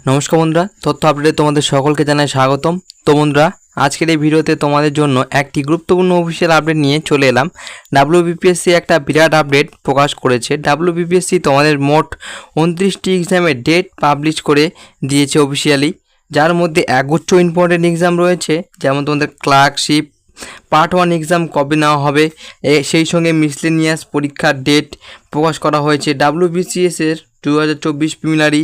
নমস্কার বন্ধুরা, তথ্য আপডেটে তোমাদের সকলকে জানাই স্বাগতম। তো বন্ধুরা, আজকের এই ভিডিওতে তোমাদের জন্য একটি গুরুত্বপূর্ণ অফিসিয়াল আপডেট নিয়ে চলে এলাম। ডাব্লিউবিপিএসসি একটা বিরাট আপডেট প্রকাশ করেছে। ডাব্লিউবিপিএসসি তোমাদের মোট 29টি এক্সামের ডেট পাবলিশ করে দিয়েছে অফিসিয়ালি, যার মধ্যে একগুচ্ছ ইম্পর্টেন্ট এক্সাম রয়েছে। যেমন তোমাদের ক্লার্কশিপ পার্ট 1 এক্সাম কবে নেওয়া হবে, সেই সঙ্গে মিসলেনিয়াস পরীক্ষার ডেট প্রকাশ করা হয়েছে। ডাব্লিউবিসিএস এর 2024 প্রিলিমিনারি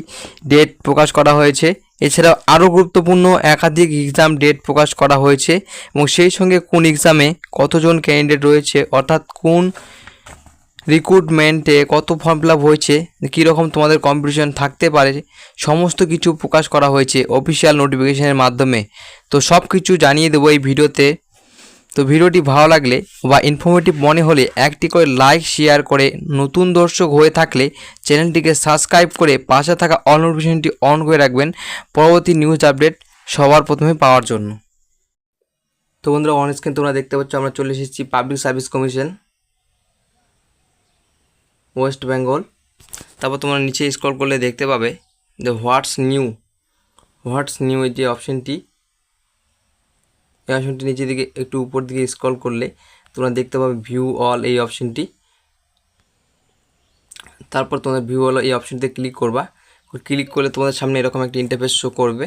ডেট প্রকাশ করা হয়েছে। এছাড়াও আরও গুরুত্বপূর্ণ একাধিক এক্সাম ডেট প্রকাশ করা হয়েছে এবং সেই সঙ্গে কোন এক্সামে কতজন ক্যান্ডিডেট রয়েছে, অর্থাৎ কোন রিক্রুটমেন্টে কত ফর্ম ফিল আপ হয়েছে, কীরকম তোমাদের কম্পিটিশন থাকতে পারে, সমস্ত কিছু প্রকাশ করা হয়েছে অফিসিয়াল নোটিফিকেশনের মাধ্যমে। তো সব কিছু জানিয়ে দেবো এই ভিডিওতে। তো ভিডিওটি ভালো লাগলে বা ইনফরমেটিভ মনে হলে একটি করে লাইক শেয়ার করে, নতুন দর্শক হয়ে থাকলে চ্যানেলটিকে সাবস্ক্রাইব করে পাশে থাকা অল নোটিফিকেশনটি অন করে রাখবেন পরবর্তী নিউজ আপডেট সবার প্রথমে পাওয়ার জন্য। তো বন্ধুরা, অন স্ক্রিন তোমরা দেখতে পাচ্ছ আমরা চলে এসেছি public Service commission West Bengal. তারপর তোমরা নিচে স্ক্রল করলে দেখতে পাবে যে হোয়াটস নিউ এই যে অপশনটি, এই অপশনটি নিচের দিকে একটু উপর দিকে স্ক্রল করলে তোমরা দেখতে পাবে ভিউ অল এই অপশনটি। তারপর তোমাদের ভিউ অল এই অপশনটিতে ক্লিক করবা। ক্লিক করলে তোমাদের সামনে এরকম একটা ইন্টারফেস শো করবে।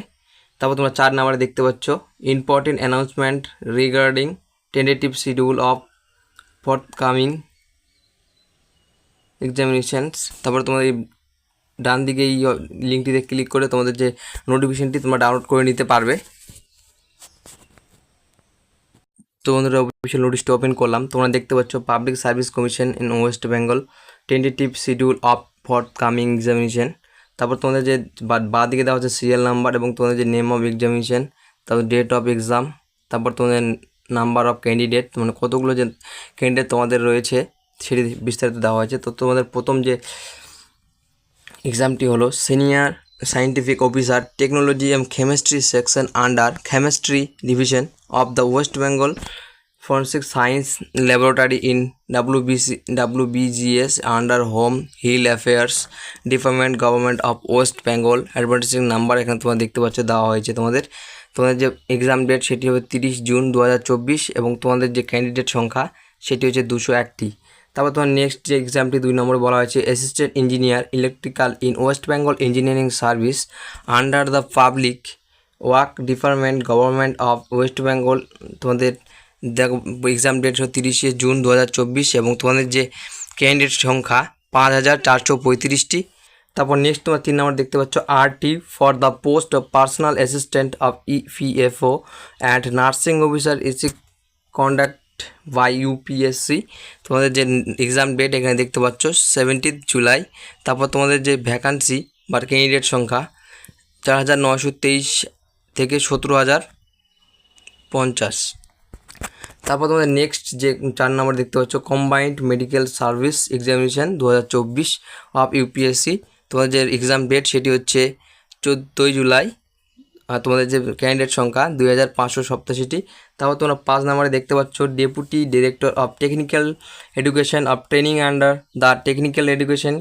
তারপর তোমরা 4 নাম্বারে দেখতে পাচ্ছ important announcement regarding tentative schedule of forthcoming examinations. তারপর তোমাদের এই ডান দিকে এই লিঙ্কটিতে ক্লিক করে তোমাদের যে নোটিফিকেশনটি তোমরা ডাউনলোড করে নিতে পারবে। তো বন্ধুরা, অফিসিয়াল নোটিশটি ওপেন করলাম। তোমরা দেখতে পাচ্ছ Public Service Commission in West Bengal tentative schedule of forthcoming examination. তারপর তোমাদের যে বাঁ দিকে দেওয়া হচ্ছে সিরিয়াল নাম্বার এবং তোমাদের যে নেম অফ এক্সামিনেশন, তারপর ডেট অফ এক্সাম, তারপর তোমাদের নাম্বার অফ ক্যান্ডিডেট, মানে কতগুলো যে ক্যান্ডিডেট তোমাদের রয়েছে সেটি বিস্তারিত দেওয়া হয়েছে। তো তোমাদের প্রথম যে এক্সামটি হলো senior scientific officer technology and chemistry section under chemistry division of the West Bengal Forensic Science Laboratory in WBGS under Home Hill Affairs Department Government of West Bengal। Advertising number এখানে তোমরা দেখতে পাচ্ছ দেওয়া হয়েছে। তোমাদের যে এক্সাম ডেট সেটি হবে 30 জুন 2024 এবং তোমাদের যে ক্যান্ডিডেট সংখ্যা সেটি হচ্ছে 201টি। তারপর তোমার নেক্সট যে এক্সামটি 2 নম্বরে বলা হয়েছে assistant engineer electrical in West Bengal engineering service under the public work department government of West Bengal. তোমাদের দেখো এক্সাম ডেট হচ্ছে 30 জুন 2024 এবং তোমাদের যে ক্যান্ডিডেট সংখ্যা 5435টি। তারপর নেক্সট তোমার 3 নম্বর দেখতে পাচ্ছ RT for the post of personal assistant of EPFO and nursing officer is conduct by UPSC. তোমাদের যে এক্সাম ডেট এখানে দেখতে পাচ্ছ 17 জুলাই। তারপর তোমাদের যে ভ্যাকান্সি বা ক্যান্ডিডেট সংখ্যা 4923 থেকে 17050। তারপর তোমাদের নেক্সট যে 4 নম্বর দেখতে পাচ্ছ combined medical service examination 2024 of UPSC. তোমাদের যে এক্সাম ডেট সেটি হচ্ছে 14 জুলাই। আর তোমাদের যে ক্যান্ডিডেট সংখ্যা 2587টি। তারপর তোমরা 5 নম্বরে দেখতে পাচ্ছ deputy director of technical education of training under the technical education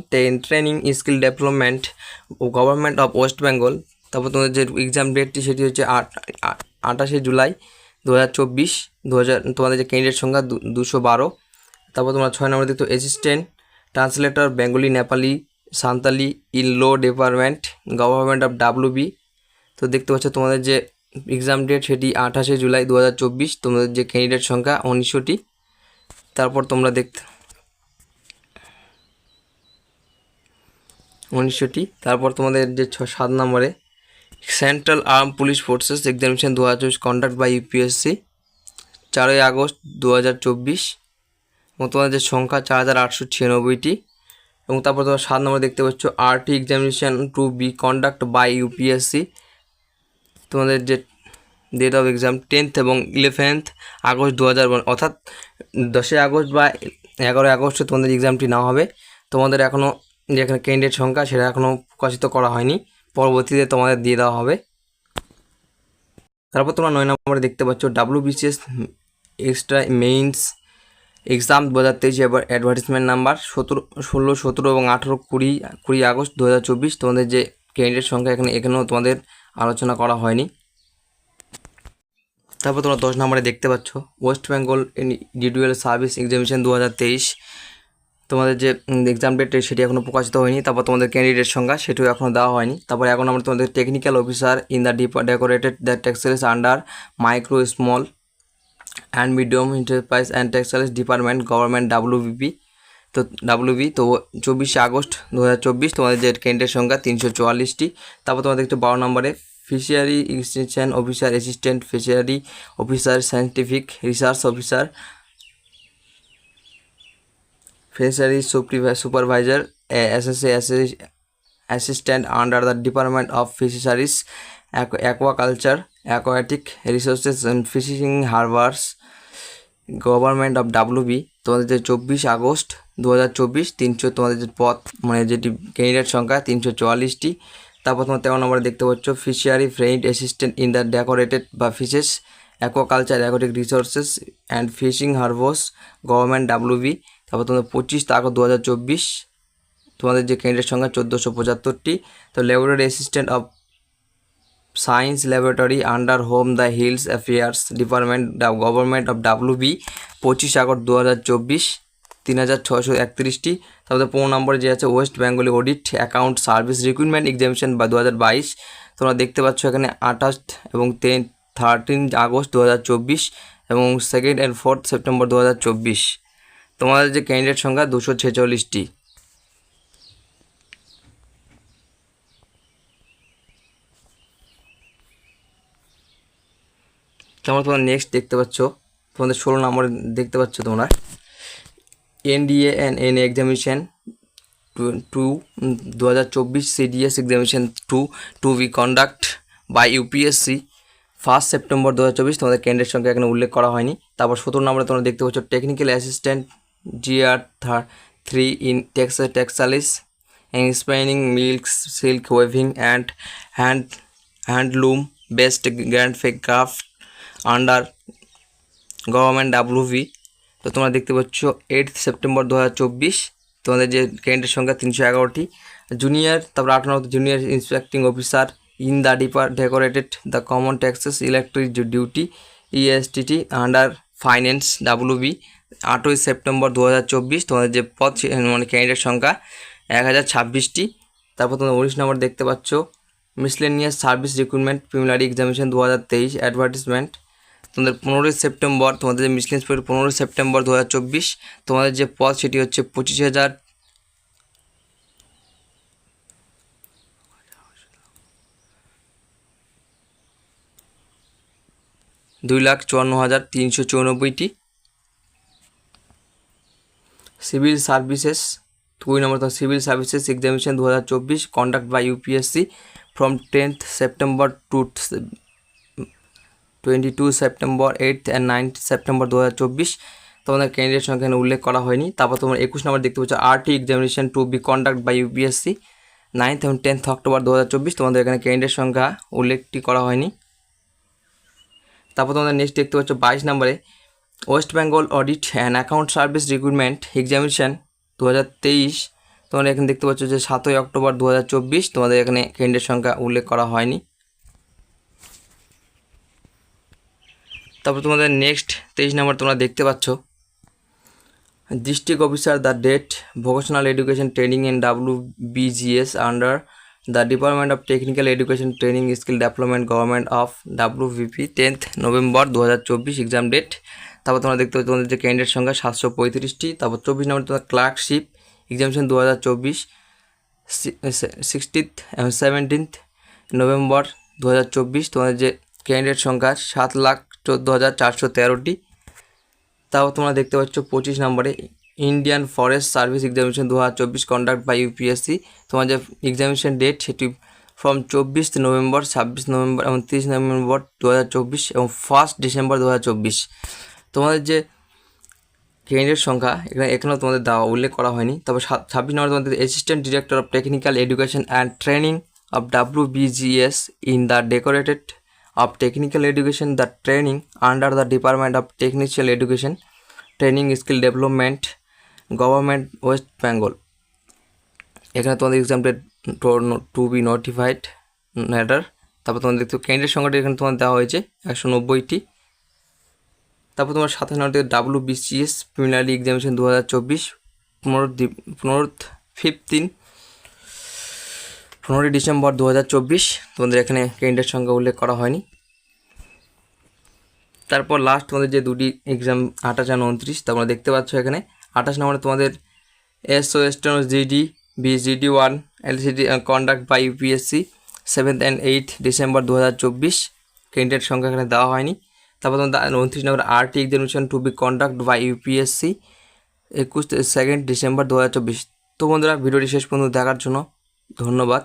training skill development ও গভর্নমেন্ট অফ ওয়েস্ট বেঙ্গল। তারপর তোমাদের যে এক্সাম ডেটটি সেটি হচ্ছে 28 জুলাই 2024। তোমাদের যে ক্যান্ডিডেট সংখ্যা 212। তারপর তোমরা 6 নম্বর দেখতো assistant translator Bengali Nepali Santali in low department government of WB. তো দেখতে পাচ্ছ তোমাদের যে এক্সাম ডেট সেটি 28 জুলাই 2024। তোমাদের যে ক্যান্ডিডেট সংখ্যা 1900টি। তারপর তোমরা তারপর তোমাদের যে 7 নম্বরে central arm police forces examination 2024 conduct by UPSC 4 August 2024 এবং তোমাদের যে সংখ্যা 4896টি। এবং তারপর তোমরা 7 নম্বরে দেখতে পাচ্ছ RT examination to be conduct by UPSC. তোমাদের যে ডেট অফ এক্সাম 10th এবং 11th আগস্ট 2001, অর্থাৎ 10 আগস্ট বা 11 আগস্টে তোমাদের এক্সামটি নেওয়া হবে। তোমাদের এখনও যেখানে ক্যান্ডিডেট সংখ্যা সেটা এখনও প্রকাশিত করা হয়নি, পরবর্তীতে তোমাদের দিয়ে দেওয়া হবে। তারপর তোমরা 9 নম্বরে দেখতে পাচ্ছ ডাব্লিউবিসিএস এক্সট্রা মেইনস এক্সাম 2023 এবার অ্যাডভার্টিসমেন্ট নাম্বার 16, 17 এবং 18, 20 আগস্ট 2024। তোমাদের যে ক্যান্ডিডেট সংখ্যা এখানেও তোমাদের আলোচনা করা হয়নি। তারপর তোমরা 10 নম্বরে দেখতে পাচ্ছ West Bengal individual service examination 2023, তোমাদের যে এক্সাম ডেট সেটি এখনও প্রকাশিত হয়নি। তারপর তোমাদের ক্যান্ডিডেট সংখ্যা সেটিও এখনও দেওয়া হয়নি। তারপর এখন আমরা তোমাদের technical officer in the directorate the textiles under micro small and medium enterprise and textiles department government WBP। তো 24 আগস্ট 2024 তোমাদের যে ক্যান্ডিডেট সংখ্যা 344টি। তারপর তোমাদের একটু 12 নম্বরে fishery extension officer, assistant fishery officer, scientific research officer, fishery supervisor, assistant under the department of fisheries, aquaculture, aquatic resources and fishing harbours, government of WB। তোমাদের যে 24 আগস্ট 2024 তোমাদের যে পদ মানে যেটি ক্যান্ডিডেট সংখ্যা 344টি। তারপর তোমার 13 নম্বরে দেখতে পাচ্ছ fishery friend assistant in the directorate বা fishes, aquaculture, aquatic resources and fishing harbours, government WB। তারপর তোমাদের 25 আগস্ট 2024 তোমাদের যে ক্যান্ডিডেট সংখ্যা 1475টি। তো laboratory assistant of science laboratory under home the hills affairs department government of WB 25 August 2024 3631টি। তারপরে 15 নম্বরে যে আছে West Bengali audit account service recruitment examination বা 2022, তোমরা দেখতে পাচ্ছ এখানে 28 এবং 13 আগস্ট 2024 এবং 2 and 4 সেপ্টেম্বর 2024 তোমাদের যে ক্যান্ডিডেট সংখ্যা 246টি। তোমরা নেক্সট দেখতে পাচ্ছ তোমাদের 16 নম্বরে দেখতে পাচ্ছ তোমরা NDA and NA examination 2024 CDS examination 2 to be conduct by UPSC 1 September 2024 তোমাদের ক্যান্ডিডেট সংখ্যা এখানে উল্লেখ করা হয়নি। তারপর 17 নম্বরে তোমরা দেখতে পাচ্ছ technical assistant GR3 in textiles spinning milks silk waving and handloom best grand craft under government WB। তো তোমরা দেখতে পাচ্ছ 8 সেপ্টেম্বর 2024 তোমাদের যে ক্যান্ডিডেট সংখ্যা 311টি। জুনিয়র তারপর 8 নম্বর junior inspecting officer in the directorate the common taxes electric duty ESTT under finance WB 8 September 2024 তোমাদের যে পদ মানে ক্যান্ডিডেট সংখ্যা 1026টি। তারপর তোমরা 19 নম্বর দেখতে পাচ্ছ miscellaneous service recruitment preliminary examination 2023 advertisement তোমাদের 15 সেপ্টেম্বর তোমাদের যে মিসলেনিয়াস 15 সেপ্টেম্বর 2024 তোমাদের যে পদ সেটি হচ্ছে 25,000 2,54,394টি। সিভিল সার্ভিসেস 2 নম্বর civil services examination 2024 conduct by UPSC from 10th September to 22 September 8th and 9th September 2024 তোমাদের ক্যান্ডিডেট সংখ্যা এখানে উল্লেখ করা হয়নি। তারপর তোমরা 21 নম্বর দেখতে পাচ্ছ RT examination to be conduct by UPSC 9th এবং 10th অক্টোবর 2024 তোমাদের এখানে ক্যান্ডিডেট সংখ্যা উল্লেখটি করা হয়নি। তারপর তোমাদের নেক্সট দেখতে পাচ্ছ 22 নম্বরে West Bengal audit and account service recruitment examination 2023 তোমরা এখানে দেখতে পাচ্ছ যে 7 অক্টোবর 2024 তোমাদের এখানে ক্যান্ডিডেট সংখ্যা উল্লেখ করা হয়নি। তারপর তোমাদের নেক্সট 23 নম্বর তোমরা দেখতে পাচ্ছ district officer the date vocational education training in WBGS under the department of technical education training skill development government of WBP 10th November 2024 exam date. তারপর তোমরা দেখতে পাচ্ছ তোমাদের যে ক্যান্ডিডেট সংখ্যা 735টি। তারপর 24 নম্বর তোমাদের ক্লার্কশিপ এক্সামিনেশন 2024 16th এবং 17th নভেম্বর 2024 তোমাদের যে ক্যান্ডিডেট সংখ্যা 7,14,413টি। তারপর তোমরা দেখতে পাচ্ছ 25 নম্বরে Indian forest service examination 2024 conduct by UPSC তোমার যে এক্সামিনেশন ডেট সেটি ফ্রম 24 নভেম্বর 26 নভেম্বর এবং 30 নভেম্বর 2024 এবং 1 ডিসেম্বর 2024 তোমাদের যে ক্যান্ডিডেট সংখ্যা এখানেও তোমাদের দেওয়া উল্লেখ করা হয়নি। তারপর 26 নম্বর তোমাদের assistant director of technical education and training of WBGS in the decorated of technical education the training under the department of technical education training skill development government West Bengal এখানে তোমাদের exam date to be notified matter. তারপর তোমাদের দেখতে candidate সংখ্যাটি এখানে তোমার দেওয়া হয়েছে 190টি। তারপর তোমার 27 নম্বর WBCS প্রিলিমিনারি এক্সামিনেশন 2024 15ই ডিসেম্বর 2024, তোমাদের এখানে ক্যান্ডিডেট সংখ্যা উল্লেখ করা হয়নি। তারপর লাস্ট তোমাদের যে দুটি এক্সাম 28 আর 29, তোমরা দেখতে পাচ্ছ এখানে 28 নম্বরে তোমাদের SO steno GD BGD1 LCD conduct by UPSC 7th and 8th December 2024, candidate সংখ্যা এখানে দেওয়া হয়নি। তারপর তোমাদের 29 নম্বর RT examination to be conduct by UPSC 2nd December 2024। তো বন্ধুরা, ভিডিওটি শেষ পর্যন্ত দেখার জন্য ধন্যবাদ।